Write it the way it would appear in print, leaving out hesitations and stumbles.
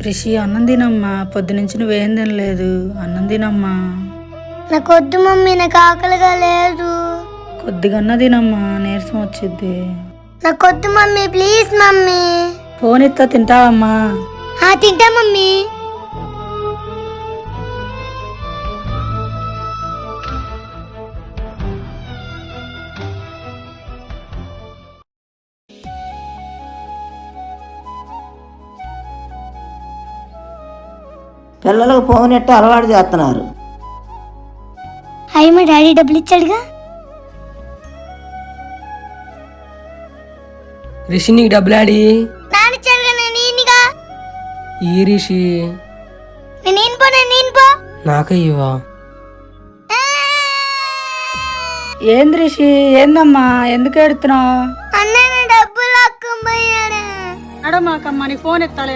రిషి అన్నం తినమ్మా, పొద్దునుంచి నువ్వేం తినలేదు. అన్నం తినమ్మా. నాకు వద్దు మమ్మీ, నాకు ఆకలిగా లేదు. కొద్దిగన్నా తినమ్మా, నీరసం వచ్చిద్ది. నాకు వద్దు మమ్మీ, ప్లీజ్ మమ్మీ. ఫోన్ ఇస్తా తింటావమ్మా? తింటా మమ్మీ. పిల్లలకు ఫోన్ ఎట్ట అలవాటు చేస్తున్నారు. అయ్యి మా డాడీ డబ్బులు ఇచ్చాడుగా. రిషి నీకు డబ్బులాడి నానిచ్చాడుగా, నేను ఈయనగా. ఈ రిషి నేను పో. నాకయ్యవా? ఏంది రిషి, ఏందమ్మా, ఎందుకు ఎడుతున్నావు? అన్నయ్య డబ్బులు లాక్కపోయాడు. అడమాకమ్మా, నీ ఫోన్ ఎత్తాలి.